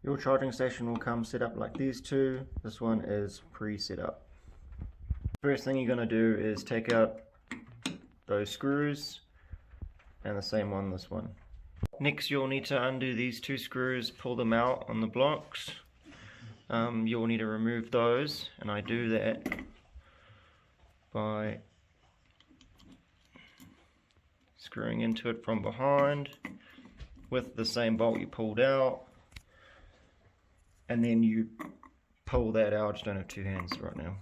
Your charging station will come set up like these two. This one is pre-set up. First thing you're going to do is take out those screws, and the same on this one. Next you'll need to undo these two screws, pull them out on the blocks. You'll need to remove those, and I do that by screwing into it from behind with the same bolt you pulled out, and then you pull that out. I just don't have two hands right now.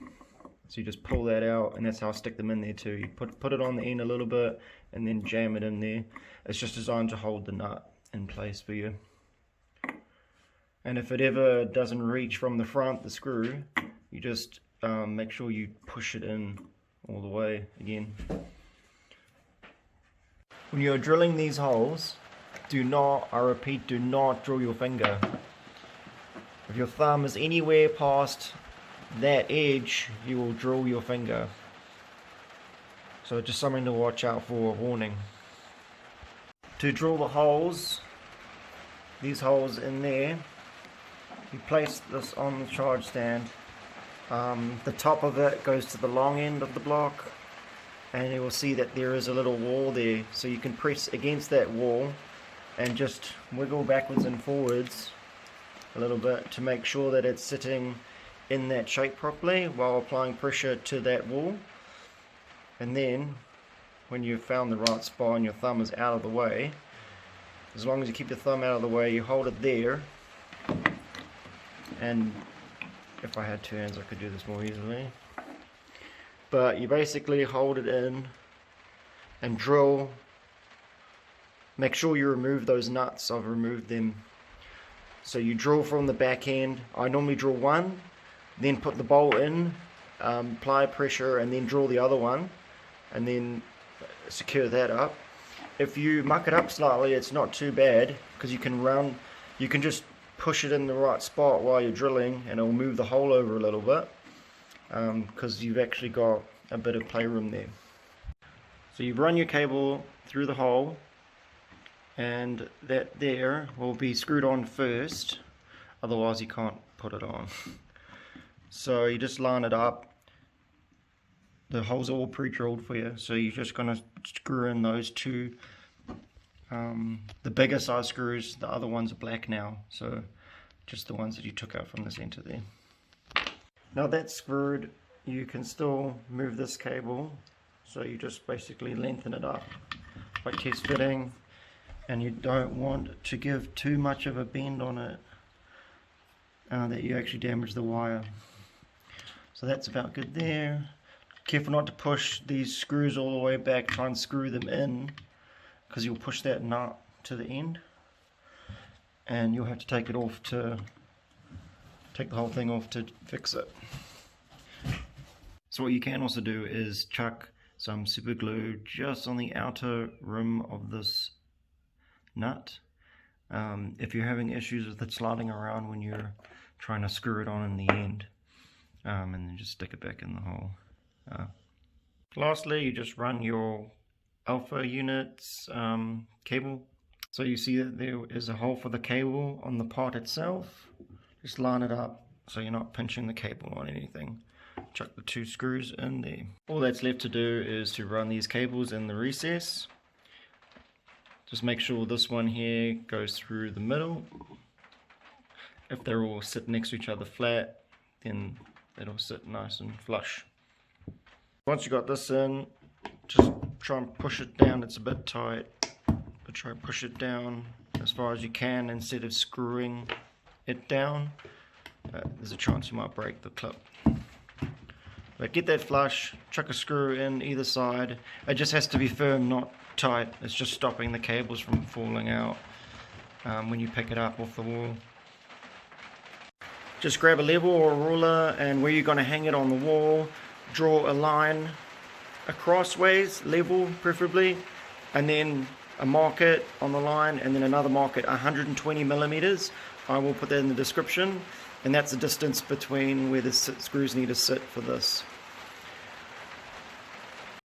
So you just pull that out, and that's how I stick them in there too. You put it on the end a little bit and then jam it in there. It's just designed to hold the nut in place for you. And if it ever doesn't reach from the front, the screw, you just make sure you push it in all the way again. When you're drilling these holes, do not, I repeat, do not drill your finger. If your thumb is anywhere past that edge, you will drill your finger. So just something to watch out for, a warning. To drill the holes, these holes in there, you place this on the charge stand. The top of it goes to the long end of the block, and you will see that there is a little wall there, so you can press against that wall and just wiggle backwards and forwards a little bit to make sure that it's sitting in that shape properly while applying pressure to that wall. And then when you've found the right spot and your thumb is out of the way, as long as you keep your thumb out of the way, you hold it there. And if I had two hands I could do this more easily, but you basically hold it in and drill. Make sure you remove those nuts. I've removed them. So you drill from the back end. I normally drill one, then put the bolt in, apply pressure, and then drill the other one, and then secure that up. If you muck it up slightly, it's not too bad, because you can just push it in the right spot while you're drilling, and it'll move the hole over a little bit, because you've actually got a bit of playroom there. So you run your cable through the hole, and that there will be screwed on first, otherwise you can't put it on. So you just line it up. The holes are all pre-drilled for you, so you're just going to screw in those two, the bigger size screws. The other ones are black now, so just the ones that you took out from the center there. Now that's screwed, you can still move this cable, so you just basically lengthen it up by test fitting, and you don't want to give too much of a bend on it that you actually damage the wire. So that's about good there. Careful not to push these screws all the way back. Try and screw them in, because you'll push that nut to the end, and you'll have to take it off to take the whole thing off to fix it. So what you can also do is chuck some super glue just on the outer rim of this nut. If you're having issues with it sliding around when you're trying to screw it on in the end, and then just stick it back in the hole. Lastly, you just run your Alpha unit's cable. So you see that there is a hole for the cable on the pot itself. Just line it up so you're not pinching the cable on anything. Chuck the two screws in there. All that's left to do is to run these cables in the recess. Just make sure this one here goes through the middle. If they're all sit next to each other flat, then it'll sit nice and flush. Once you got this in, just try and push it down. It's a bit tight, but try and push it down as far as you can instead of screwing it down. There's a chance you might break the clip. But get that flush, chuck a screw in either side. It just has to be firm, not tight. It's just stopping the cables from falling out when you pick it up off the wall. Just grab a level or a ruler, and where you're going to hang it on the wall, draw a line across ways, level preferably, and then a market on the line, and then another market 120 millimeters. I will put that in the description, and that's the distance between where the screws need to sit for this.